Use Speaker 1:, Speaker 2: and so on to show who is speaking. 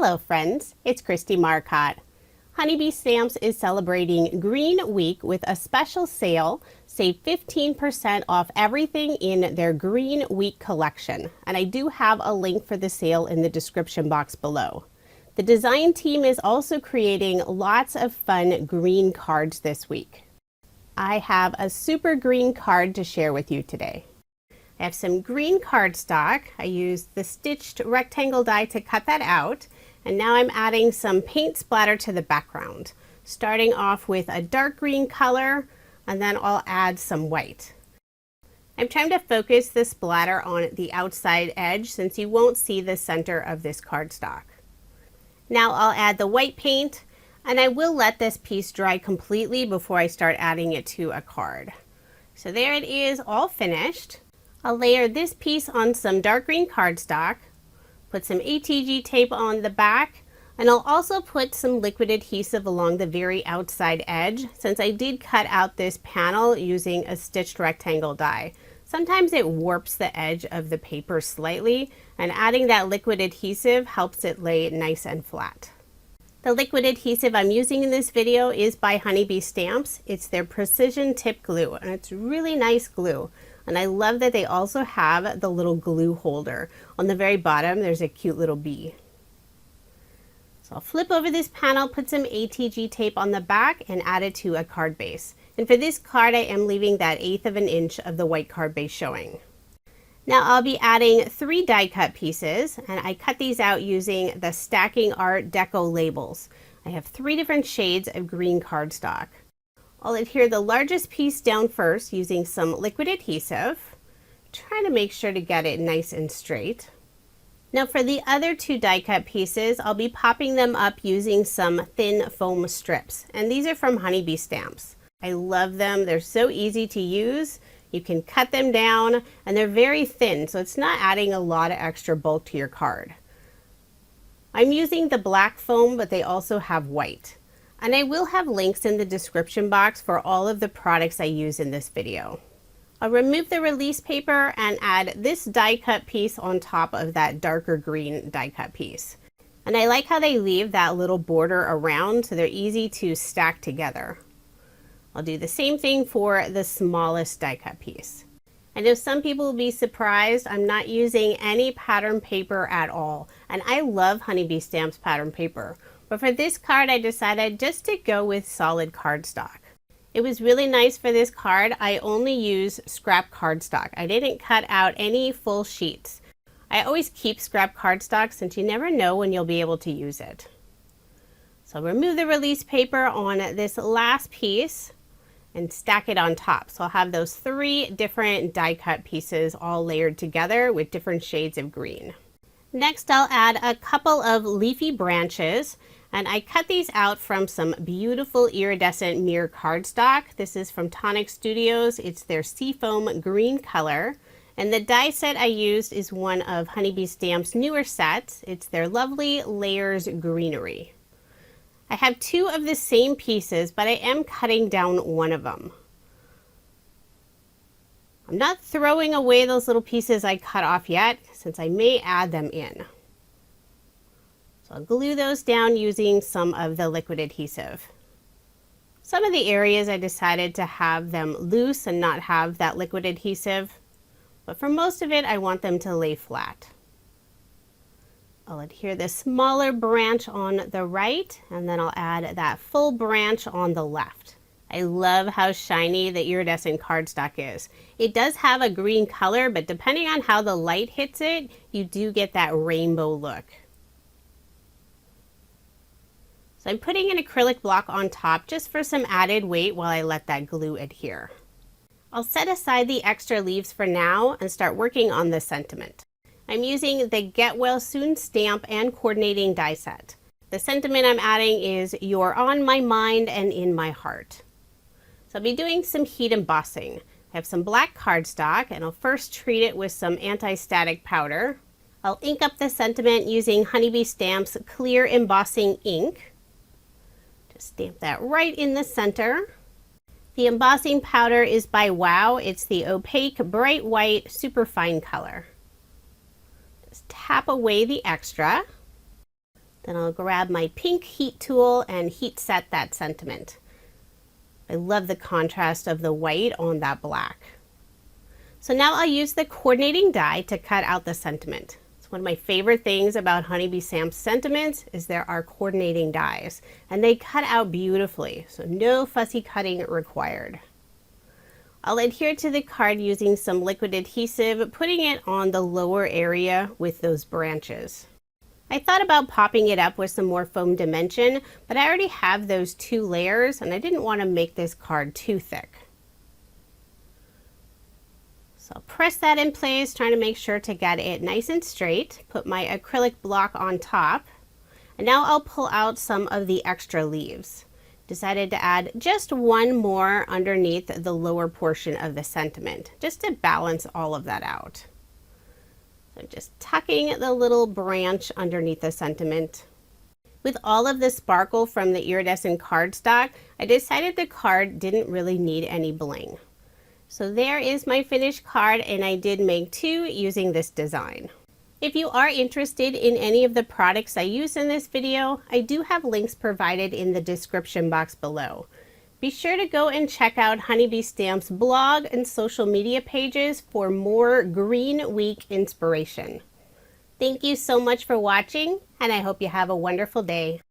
Speaker 1: Hello friends, it's Kristie Marcotte. Honeybee Stamps is celebrating Green Week with a special sale. Save 15% off everything in their Green Week collection. And I do have a link for the sale in the description box below. The design team is also creating lots of fun green cards this week. I have a super green card to share with you today. I have some green cardstock. I used the stitched rectangle die to cut that out. And now I'm adding some paint splatter to the background, starting off with a dark green color, and then I'll add some white. I'm trying to focus the splatter on the outside edge since you won't see the center of this cardstock. Now I'll add the white paint, and I will let this piece dry completely before I start adding it to a card. So there it is, all finished. I'll layer this piece on some dark green cardstock, put some ATG tape on the back, and I'll also put some liquid adhesive along the very outside edge since I did cut out this panel using a stitched rectangle die. Sometimes it warps the edge of the paper slightly, and adding that liquid adhesive helps it lay nice and flat. The liquid adhesive I'm using in this video is by Honeybee Stamps. It's their precision tip glue, and it's really nice glue. And I love that they also have the little glue holder. On the very bottom, there's a cute little bee. So I'll flip over this panel, put some ATG tape on the back, and add it to a card base. And for this card, I am leaving that 1/8 of an inch of the white card base showing. Now I'll be adding 3 die cut pieces, and I cut these out using the Stacking Art Deco labels. I have 3 different shades of green cardstock. I'll adhere the largest piece down first using some liquid adhesive, trying to make sure to get it nice and straight. Now for the other 2 die cut pieces, I'll be popping them up using some thin foam strips, and these are from Honeybee Stamps. I love them, they're so easy to use. You can cut them down, and they're very thin, so it's not adding a lot of extra bulk to your card. I'm using the black foam, but they also have white. And I will have links in the description box for all of the products I use in this video. I'll remove the release paper and add this die cut piece on top of that darker green die cut piece. And I like how they leave that little border around so they're easy to stack together. I'll do the same thing for the smallest die cut piece. I know some people will be surprised I'm not using any pattern paper at all. And I love Honeybee Stamps pattern paper. But for this card, I decided just to go with solid cardstock. It was really nice for this card. I only use scrap cardstock. I didn't cut out any full sheets. I always keep scrap cardstock since you never know when you'll be able to use it. So I'll remove the release paper on this last piece and stack it on top. So I'll have those 3 different die cut pieces all layered together with different shades of green. Next, I'll add a couple of leafy branches. And I cut these out from some beautiful iridescent mirror cardstock. This is from Tonic Studios. It's their Seafoam green color. And the die set I used is one of Honeybee Stamps' newer sets. It's their lovely Layers Greenery. I have 2 of the same pieces, but I am cutting down one of them. I'm not throwing away those little pieces I cut off yet, since I may add them in. I'll glue those down using some of the liquid adhesive. Some of the areas I decided to have them loose and not have that liquid adhesive, but for most of it I want them to lay flat. I'll adhere the smaller branch on the right, and then I'll add that full branch on the left. I love how shiny the iridescent cardstock is. It does have a green color, but depending on how the light hits it, you do get that rainbow look. So I'm putting an acrylic block on top just for some added weight while I let that glue adhere. I'll set aside the extra leaves for now and start working on the sentiment. I'm using the Get Well Soon stamp and coordinating die set. The sentiment I'm adding is "You're on my mind and in my heart." So I'll be doing some heat embossing. I have some black cardstock, and I'll first treat it with some anti-static powder. I'll ink up the sentiment using Honeybee Stamps clear embossing ink. Stamp that right in the center. The embossing powder is by Wow. It's the Opaque Bright White Superfine color. Just tap away the extra. Then I'll grab my pink heat tool and heat set that sentiment. I love the contrast of the white on that black. So now I'll use the coordinating die to cut out the sentiment. It's one of my favorite things about Honeybee Stamp's sentiments is there are coordinating dies, and they cut out beautifully, so no fussy cutting required. I'll adhere to the card using some liquid adhesive, putting it on the lower area with those branches. I thought about popping it up with some more foam dimension, but I already have those 2 layers and I didn't want to make this card too thick. So I'll press that in place, trying to make sure to get it nice and straight. Put my acrylic block on top, and now I'll pull out some of the extra leaves. Decided to add just 1 more underneath the lower portion of the sentiment, just to balance all of that out. So just tucking the little branch underneath the sentiment. With all of the sparkle from the iridescent cardstock, I decided the card didn't really need any bling. So there is my finished card, and I did make 2 using this design. If you are interested in any of the products I use in this video, I do have links provided in the description box below. Be sure to go and check out Honeybee Stamp's blog and social media pages for more Green Week inspiration. Thank you so much for watching, and I hope you have a wonderful day.